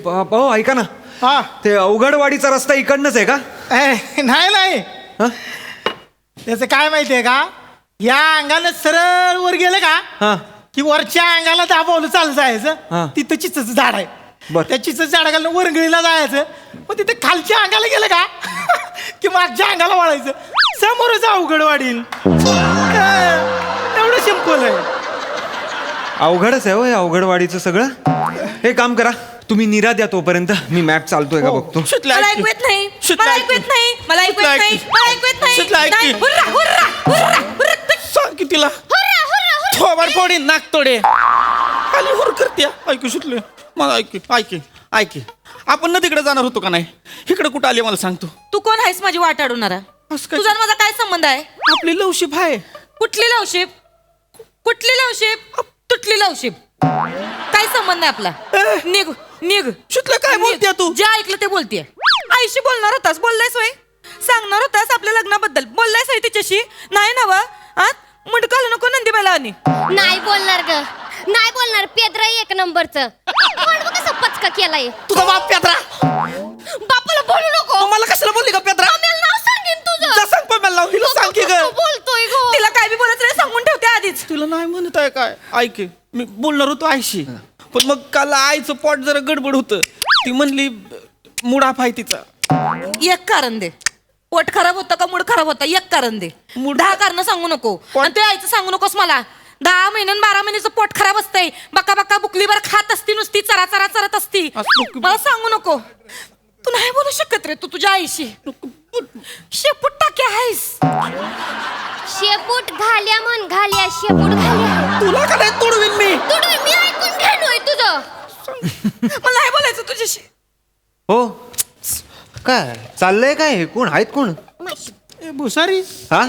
भाऊ ऐका ना. हा ते अवघडवाडीचा रस्ता इकडनंच आहे का? नाही हा? त्याचं काय माहितीये का, या अंगाला सरळ वर गेलं का हा. की वरच्या अंगाला दाबवलं चालत हा. जायचं. तिथं चिचच झाड आहे. बर. त्या चिचच झाडाला वरंगळीला जायचं. मग तिथे खालच्या अंगाला गेलं का की मागच्या अंगाला वळायचं. समोरच अवघडवाडी. एवढं सिंपल आहे. अवघडच आहे हो हे अवघडवाडीचं सगळं. हे काम करा, तुम्ही निरा द्या तोपर्यंत मी मॅप चालतोय का बघतो. मला ऐकू येत नाही. मला ऐकू येत नाही. मला ऐकू येत नाही. मला ऐकू येत नाही. नाही. Hurrah, hurrah, hurrah, hurrah. सांग की तिला हुर्रा, हुर्रा, हुर्रा. थोबाड फोडी नाक तोडे खाली हुर करते. ऐकू सुटले मला. ऐके आपण ना तिकडे जाणार होतो का नाही? इकडे कुठं आले मला सांगतो. तू कोण आहेस माझी वाट अडवणारा? असं काय? तुझा आणि माझा काय संबंध आहे? आपली लवशिप आहे. कुठली लवशिप? कुठली लवशिप? तुटली लवशिप. काय संबंध आहे आपला? निघ निघ. सुटलं काय बोलते तू? जे ऐकलं ते बोलतेय. आईशी बोलणार होतास, बोललायस होय? सांगणार होतास आपल्या लग्नाबद्दल, बोललायस होय तिच्याशी? नाही ना वा? मुंडकाला नको नंदीबाईला आणि. नाही बोलणार ग, नाही बोलणार. पेद्रा एक नंबरचं. कसं पचका केलाय तुझा बाप पेत्रा. बापाला बोलू नको. मला कशाला बोलली का पेत्रा? आम्हाला नाव सांगेन तुझं. जा सांग पण मला. हिला सांग की ग. बोलतोय गो. तिला काय बी बोलायचं नाही, सांगून ठेवते आधीच. तुला नाही म्हणत आहे काय? ऐके, मी बोलणार होतो आईशी, पण मग काल आईचं पोट जरा गडबड होतं. ती म्हणली मुडाफ आहे तिचा. एक कारण दे. पोट खराब होतं का मूड खराब होता? एक कारण दे. 10 कारण सांगू नको. आणि ते आईचं सांगू नकोस मला. 10 महिन्यां 12 महिन्याचं पोट खराब असतंय. बका बका बुकलीवर खात असती, नुसती चरा चरा चरत असती. मला सांगू नको. तू नाही बोलू शकत रे. तू तुझ्या आईशी शेपूट टाक्या आहेस. शेपूट घाल्या म्हण. घाल्या शेपूट घाल्या. तुला का नाही तोडवीन मी? तुडवी मी ऐकून घेणोय तुझं. मला नाही बोलायचं तुझ्याशी. हो काय चाललंय काय? हे कोण आहेत? कोण? भुसारी हा.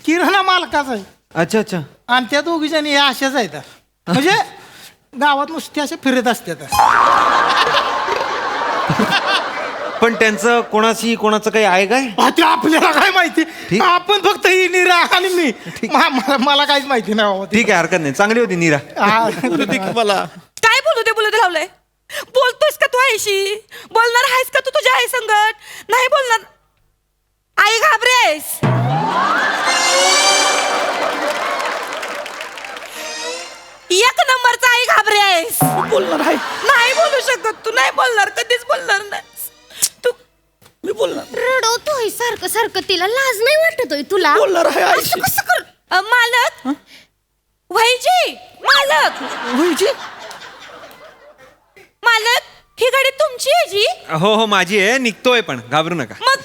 किराणा मालकाच आहे. अच्छा अच्छा. आणि त्या दोघी जणी या अशाच आहेत. म्हणजे गावात नुसते असे फिरत असतात. पण त्यांचं कोणाचं काही आहे काय? ते आपल्याला काय माहिती. ठीक. आपण फक्त ही निरा आणि मी. मला काहीच माहिती नाही बाबा. ठीक आहे, हरकत नाही. चांगली होती नीरा. मला काय बोलू दे लावलंय. बोलतोयस का तू आईशी? बोलणार आहेस का तू तुझ्या आई संगत? नाही बोलणार. आई घाबरेस. एक नंबरचा आई घाबरेस. बोलणार आहे. नाही बोलू शकत तू. नाही बोलणार, कधीच बोलणार नाही तू. मी बोलणार. रडवतोय सारखं सारखं. तिला लाज नाही वाटतोय तुला? बोलणार आहे आईशी. असं कसं कर. मालक व्हायची. मालक ही गाडी तुमची आहे जी? हो हो माझी आहे. निघतोय पण घाबरू नका. मग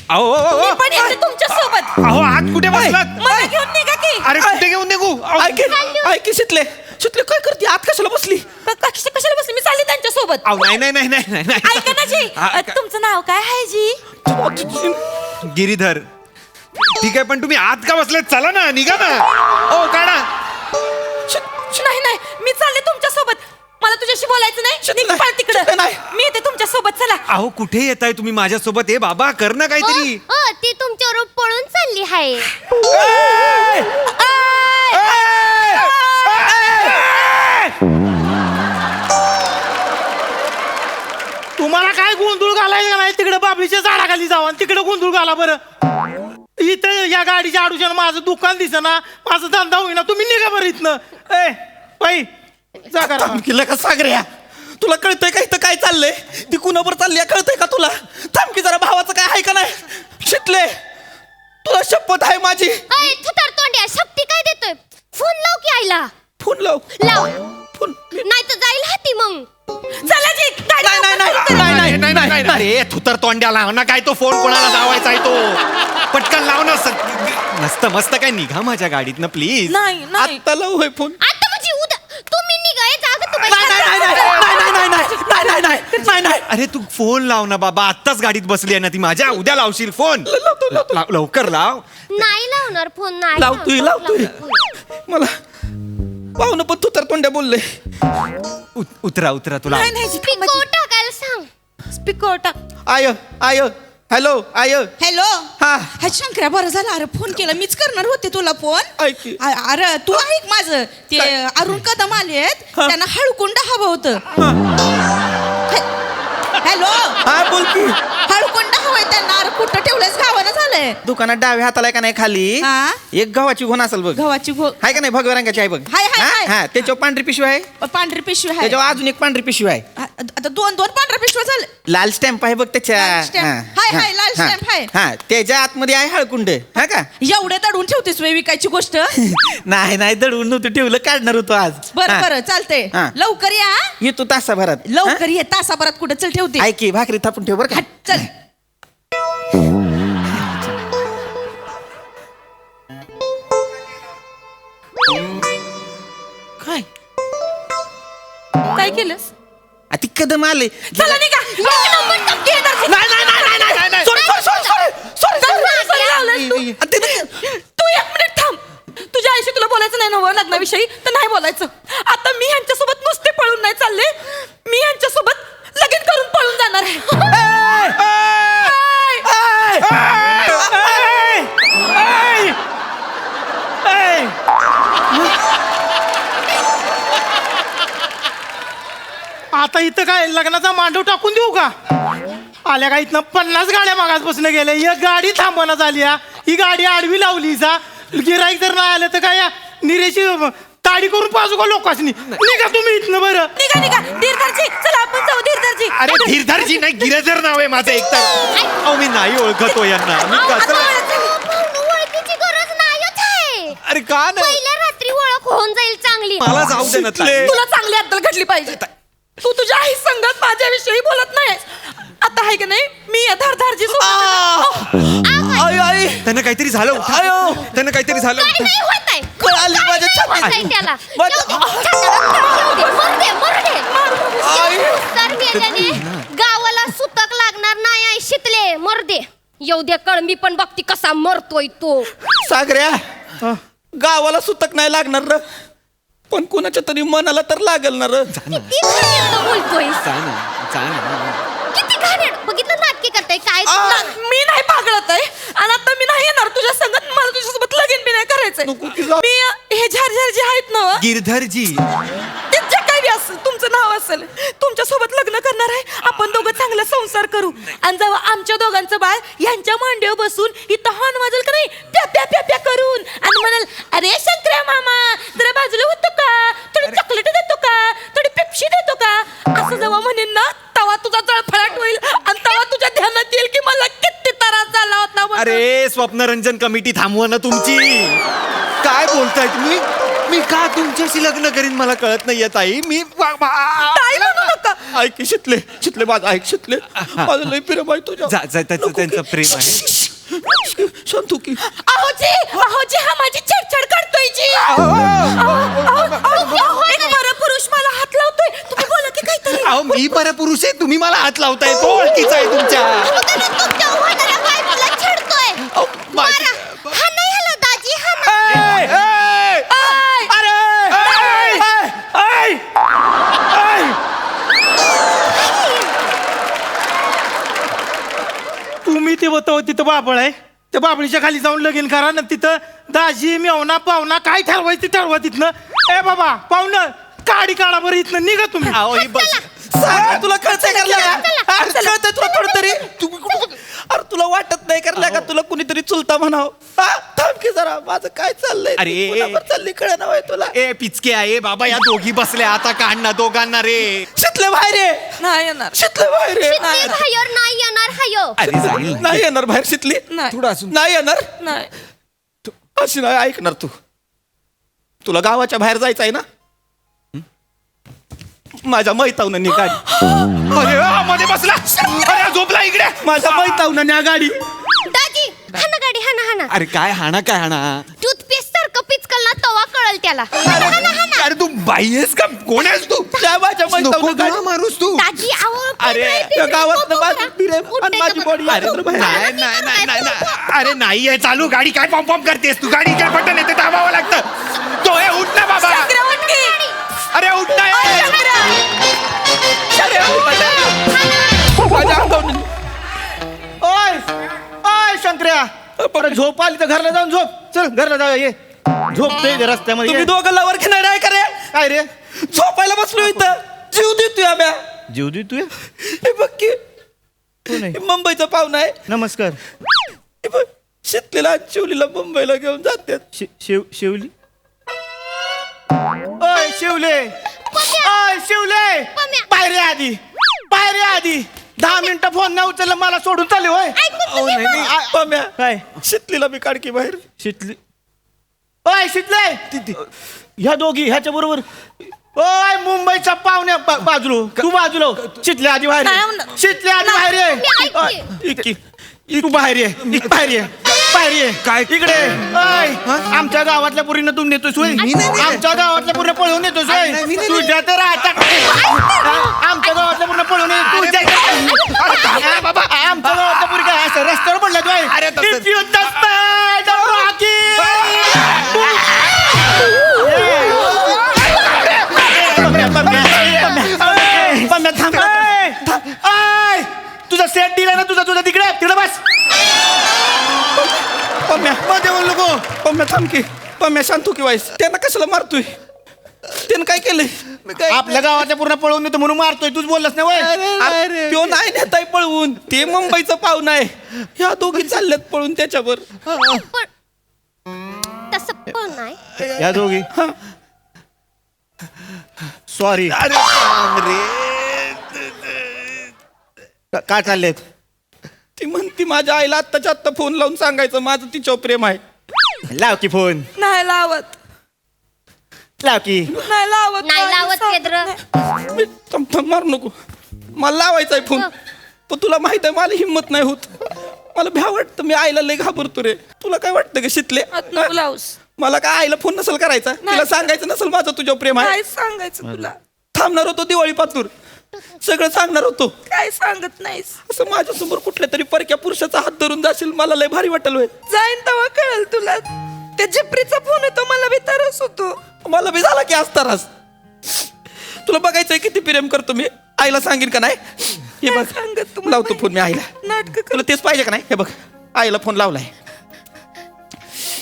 अहो मी पण येते तुमच्या सोबत. अहो आत कुठे बसलात? मला घेऊन निघा की. अरे कुठे घेऊन निघू? ऐके शितले काय करते? आत कशाला बसली? कशाला बसली? मी चालली त्यांच्या सोबत. अहो नाही. ऐका ना जी, तुमचं नाव काय आहे जी? गिरीधर. ठीक आहे, पण तुम्ही आत का बसलेत? चला ना, निघा ना. ओ काढा. नाही मी चालले तुमच्या सोबत. मला तुझ्याशी बोलायचं नाही. निघ पळ तिकडं. मी येते तुमच्या सोबत. चला. अहो कुठे येताय तुम्ही माझ्यासोबत? ए बाबा कर ना काहीतरी. ती तुमच्यावर पळून चालली आहे. तुम्हाला काय गोंधळ घालायचं नाही? तिकडे बाबळीच्या झाडाखाली जावा आणि तिकडे गोंधळ घाला बरं. इथं या गाडीच्या आडूच्यानं माझं दुकान दिसेना, माझा धंदा होईना. तुम्ही निघा बरं इथनं. बाई जा करा. थांबकीला का सागऱ्या? तुला कळतंय का इथं काय चाललंय? ती कुणावर चालली कळतंय का तुला? थांबकी जरा. भावाचं काय आहे का नाही? शितले तुला शपथ आहे माझी. तुतार तोंड्या शक्ती काय देतोय? फोन लाव की आईला. फोन लाव. फोन नाही तर जाईल हाती मग. चला जी. नाही. अरे थुतर तोंड्या लाव ना. काय तो फोन कोणाला लावायचा आहे तो? पटकन लाव ना. मस्त काय निघा माझ्या गाडीतनं प्लीज. नाही आत्ता लाव होय फोन. आता म्हणजे उद्या तुम्ही निघायचं अगं तुम्ही. नाही. अरे तू फोन लाव ना बाबा. आत्ताच गाडीत बसली आहे ना ती माझ्या. उद्या लावशील फोन. लवकर लाव. नाही लावणार फोन. नाही लावतोय. मला पाहुणं पण तू तर तोंड्या बोलले. उतरा तुला. स्पीकर टाकायला सांग. स्पीकर टाक. I hello hello. हा. शंकरा बरं झालं. अरे फोन केला. मीच करणार होते तुला फोन. ऐक की. अरे तू ऐक माझं. ते अरुण कदम आलेत. त्यांना हळकुंड हवं होतं. हॅलो हा बोल की हळकुंड हवंय त्यांना. अरे कुठं ठेवलंयस गावानं झालंय. दुकानात डाव्या हाताला का नाही खाली हा? एक गव्हाची घोण असेल बघ. गव्हाची हाय का नाही भगव्या रंगाची आहे बघ. हाय, हाय, हा? हाय. हा त्याच्यावर पांढरी पिशवी आहे, पांढरी पिशवी आहे. त्याच्यावर अजून एक पांढरी पिशवी आहे, आता दोन पांढऱ्या पिशव्या झाले. लाल स्टॅम्प आहे बघ त्याच्या. लाल stamp. हा, हाय, हा, हाय, लाल हा, stamp आहे. हा त्याच्या आतमध्ये आहे हळकुंड. हा का एवढे दडून ठेवतेस वे विकायची गोष्ट. नाही दडवून नव्हतं ठेवलं, काढणार होतो आज. बरं हा. बरं चालते. हा. लवकर या. येतो तासाभरात. लवकर ये. तासाभरात कुठं चल ठेवते. ऐक की भाकरी थापून ठेव बरं का. हट, चल. काय काय केलंस? ती कदम आले. चला निघा. एक नंबर टपकी येणार. Sorry, sorry, sorry, sorry, sorry, चल, sorry. चल, लावलंस तू. तू एक मिनिट थांब. तुझ्या आईशी तुला बोलायचं नाही ना लग्नाविषयी, तर नाही बोलायचं. आता मी ह्यांच्यासोबत नुसते पळून नाही चालले, मी ह्यांच्यासोबत लगीन करून पळून जाणार आहे. आता इथं काय लग्नाचा मांडव टाकून देऊ का? आल्या का इथनं 50 गाड्या मागासपासून गेल्या, एक गाडी थांबवण्यात झाली. ही गाडी आडवी लावली जा. गिराईक जर नाही आलं तर काय या निरेशी ताडी करून पाजू का लोकांनी? निघा तुम्ही इथनं. बरं निघा निघा. धीरधरजी, चला आपण जाऊ. धीरधरजी. अरे धीरधरजी नाही, गिरधर नाव आहे माझं एकतर. अहो मी नाही ओळखतो यांना. मी कसं ओळखीची गरज नाहीच आहे. अरे का नाही? पहिल्या रात्री ओळख होऊन जाईल चांगली. मला जाऊ दे ना ताई. तुला चांगली अद्दल घडली पाहिजे. तू तुझ्या आई संगत माझ्याविषयी बोलत नाहीस. आता आहे का नाही, मी या धारधारजी आई आई त्यांना काहीतरी झालं. उठा. आयो. त्यांना काहीतरी झालं. काय नाही होत आहे. कळाली काय माझ्या नाही होत आहे छातीत. त्याला. माझ्या- जाऊ दे. छातीला मरू दे, मरू दे. तर मेल्याने गावाला सुतक लागणार नाही आहे. शितले मरू दे. येऊ दे कळ, मी पण बघती कसा मरतोय तो. सागऱ्या गावाला सुतक नाही लागणार र, पण कुणाच्या तरी मनाला तर लागल ना र. किती घाणेरडं बोलतोय. जा ना. किती घाणेरडं. बघितलं नाटके करताय काय. मी नाही पागळत आहे. आणि आता मी नाही येणार तुझ्या संगत. मला तुझ्यासोबत लगीन बी नाही करायचंय. नको की जाऊ. मी हे झारझार जे आहेत ना, गिरधरजी ते जे काही बी असेल, तुमचं नाव असेल, तुमच्या सोबत लग्न करणार आहे. आपण दोघं चांगला संसार करू. आणि जेव्हा आमच्या दोघांचं बाळ यांच्या मांडीवर बसून इथं हॉर्न वाजल का नाही, प्या प्या प्या प्या करून, आणि म्हणाल, अरे शंकर्या मामा जरा बाजूला होतो का, थोडी चॉकलेट देतो का, थोडी पेप्सी देतो का, असं जेव्हा म्हणेन ना, तवा तुझा जळफळाट होईल. आणि तवा तुझ्या ध्यानात येईल की मला किती त्रास झाला होता म्हणून. अरे स्वप्नरंजन कमिटी थांबवा ना तुमची. काय बोलताय तुम्ही? मी का तुमच्याशी लग्न करीन मला कळत नाहीये ताई. मी ताई म्हणू नका. ऐक शितले माझं ऐक शितले. माझं लय प्रेम आहे तुझ्या. त्यांचं प्रेम आहे. शांतू की अहोजी हा माझी छेडछाड करतोय जी. एक बरं पुरुष मला हात लावतोय. तुम्ही बोला की काहीतरी. अहो मी परपुरुष आहे, तुम्ही मला हात लावताय. तो ओळखीचा आहे तुमच्या. तुमच्या होणाऱ्या बायकोला छेडतोय. माझी- हा नाही हॅलो दाजी, हा नाही. तुम्ही ते होतो तिथं बाबळ आहे. त्या बाबळीच्या खाली जाऊन लगीन करा ना. तिथं दाजी मेवना पाहुणा काय ठरवायचं ते ठरवा तिथनं. ए बाबा पाहुणं काढी काढा बरं इथनं. निघा तुम्ही. अहो ही बस. सागऱ्या तुला कळतंय करल्या का? अरे कळतंय तुला थोडं तरी. अरे तुला वाटत नाही करल्या का तुला कुणीतरी चुलता म्हणाव? थांब की जरा, माझं काय चाललंय. अरे. ती कुणावर चालली कळ ना तुला. ए पिचके आहे बाबा, या दोघी बसल्या आता काढणार दोघांना रे. शितले बाहेर ये. नाही येणार. शितले बाहेर ये. शितले बाहेर नाही येणार हायो. अरे जाईल नाही येणार बाहेर शितली. नाही. थोडं असून. नाही येणार. नाही. अशी नाही ऐकणार तू. तुला गावाच्या बाहेर जायचं आहे ना, माझ्या मैतावनाने गाडी. अरे मध्ये बसला. अरे झोपला इकडे. माझ्या मैतावनाने गाडी. दाजी हाना गाडी, हाना हाना. अरे काय हाणा काय हाणा. टूथपेस्ट सारखं पिचकल ना तवा कळल त्याला. हाना हाना हाना. अरे तू बाई आहेस का? कोण आहेस तू? त्या माझ्या नको मैतावनं गळा गाडी. मारूस तू. दाजी आहो. अरे, त्या गावात माझी बिरे आणि माझी बॉडी. अरे नाही नाही नाही नाही नाही. अरे नाही आहे चालू गाडी. काय पॉम पॉम करतेस तू? गाडीच्या बटन येते दाबावं लागतं. तो हे उठ ना बाबा. शंकर्या, उठ की. अरे उठ ना. माझ्या अंगावरून. ओय ओय शंकर्या, परत झोप आली तर घरला जाऊन झोप. चल घरला जाऊया. ये झोपतोय रस्त्यामध्ये. तुम्ही दोघं लवर खिनाडे आहे का रे? काय रे झोपायला बसलो इथं. जीव देतोय आम्ही. जेव दे तू हे बघ की हे मुंबईचा पाहुणा आहे. नमस्कार. हे बघ, शितलीला आणि शिवलीला मुंबईला घेऊन जातात. शेवली. ओय शिवले. ओय शिवले. पम्या. बाहेर ये आधी. बाहेर ये आधी. 10 मिनिटं फोन नाही उचलला मला सोडून चालले होय. पम्या, काय शितलीला मी काढ की बाहेर. शितली. ओय शितले. ह्या दोघी ह्याच्या बरोबर. ओय मुंबईचा पाहुण्या बाजूलो तू बाजूलो. शितले आधी बाहेर काय ये. म्हणलं? शितले आधी बाहेर ये. मी ओय, ऐकते. तू बाहेर ये. बाहेर ये. बाहेर ये. काय? इकडे ओय, आमच्या गावातल्या पुरीनं तू नेतोस होय. आमच्या गावातल्या पुरीनं पळवून नेतोस होय. तुझ्या तर आमच्या गावातल्या पुरीनं पळवून बाबा आमच्या गावातल्या पुरी काय असं रस्त्यावर पडल्या तू अरे तसं- If you just bad Rocky. Pamya, थांब. थांब. आय, तुझा सेट दिला ना तुझा तिकडे बस. पम्या मध्ये बोल नको. पम्या थांब की. पम्या शांत हो की वाईस. त्यांना कशाला मारतोय? त्यानं काय केलंय? आपल्या गावातल्या पूर्ण पळवून नेतो म्हणून मारतोय. तूच बोललास ना वय. तो नाही नेताय पळवून. ते मुंबईचं पाहुणा आहे. ह्या दोघी चालल्यात पळून त्याच्यावर. पण तसं पण नाही. या दोघी सॉरी. काय चाललेत? ती म्हणती माझ्या आईला आत्ताच्या आत्ता फोन लावून सांगायचं माझं तिच्यावर प्रेम आहे. लाव की फोन. नाही लावत. लाव की. नाही लावत. नाही लावत केद्र. मी थांब मारू नको. मला लावायचा आहे फोन. पण तुला माहित आहे मला हिंमत नाही होत. मला भ्या वाटतं. मी आईला लय घाबरतो रे. तुला काय वाटतं का शितले? लावूस. मला काय आईला फोन नसेल करायचा? तिला सांगायचं नसेल माझं तुझ्यावर प्रेम आहे? काय सांगायचं तुला? थांबणार होतो दिवाळी पातूर. सगळं सांगणार होतो. काय सांगत नाहीस. असं माझ्यासमोर कुठल्या तरी परक्या पुरुषाचा हात धरून जाशील मला लय भारी वाटेल होय. जाईन तेव्हा कळेल तुला. त्या जिप्रीचा फोन येतो मला बी तरस होतो. मला बी झाला की असतानाच. तुला बघायचंय किती प्रेम करतो मी. आईला सांगेन का नाही? हे बघ सांगत तुम्हाला लावतो फोन मी आईला. नाटक तुला तेच पाहिजे का नाही? हे बघ आईला फोन लावलाय.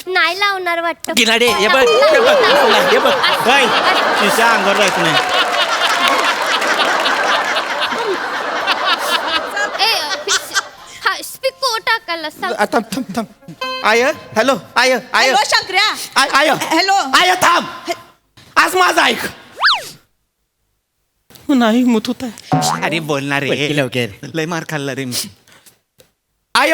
नाही लावणार वाटतं. गिलाडे हे बघ हे बघ लावलाय, हे बघ. वय, तिच्या अंगावर जायचं नाही. स्पीकर टाकायला सांग. थांब थांब थांब. आय हॅलो आय आय हॅलो शंकर्या. आय आय हॅलो. आय थांब. आज माझं ऐक. नाही हिंमत होत आहे. अरे बोलणार रे. लवकर. लय मार खाल्ला रे मी. आय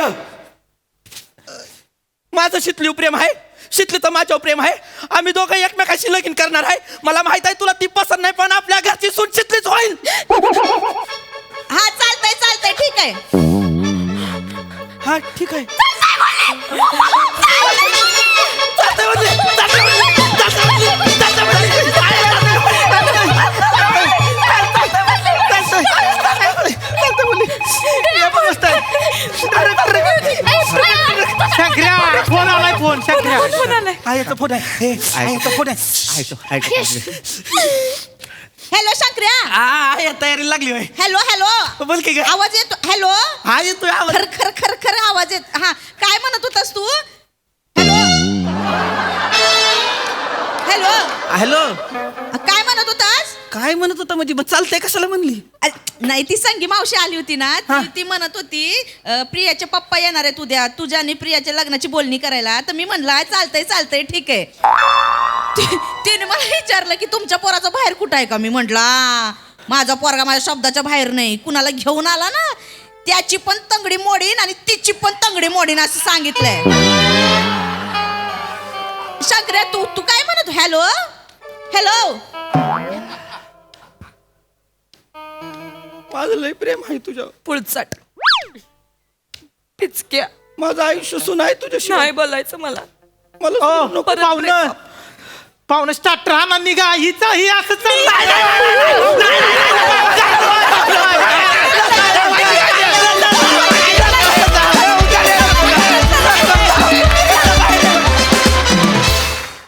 माझं शितलीवर प्रेम आहे. शितलीचं माझ्यावर प्रेम आहे. आम्ही दोघं एकमेकाशी लगीन करणार आहे. मला माहित आहे तुला ती पसंत नाही पण आपल्या घरची सून शितलीच होईल. हा चालतंय ठीक आहे. हा ठीक आहे. शंकर्या फोन आलाय. फोन शंकर्या. आयचा फोन आहे. आयचा फोन आहे. हॅलो शंकर्या. आय तयारी लागली होय. Hello hello. बोल की ग. आवाज येतो. हॅलो. हा येतोय आवाज. खर खर खर खर आवाज येत. हा काय म्हणत होतास तू? Hello hello. हॅलो काय म्हणत होतास? काय म्हणत होता म्हणजे मग चालतंय कशाला म्हणली? नाही ती संगी मावशी आली होती ना. ती म्हणत होती प्रियाचे पप्पा येणार आहेत उद्या तुझ्या आणि प्रियाच्या लग्नाची बोलणी करायला. तर मी म्हणला चालतंय ठीक आहे. तिने मला विचारलं की तुमच्या पोराचं बाहेर कुठं आहे का? मी म्हटला माझा पोरगा माझ्या शब्दाच्या बाहेर नाही. कुणाला घेऊन आला ना त्याची पण तंगडी मोडीन आणि तिची पण तंगडी मोडीन असं सांगितलंय. शंकर्या तू काय म्हणत? Hello hello. माझं लय प्रेम आहे तुझ्या. पुळचट पिचक्या. माझं आयुष्य सुन आहे तुझ्याशी. नाही बोलायचं मला. मला सोडून नको. पाहुणं स्टार्टर हा ना निघा. ही असं चाललं.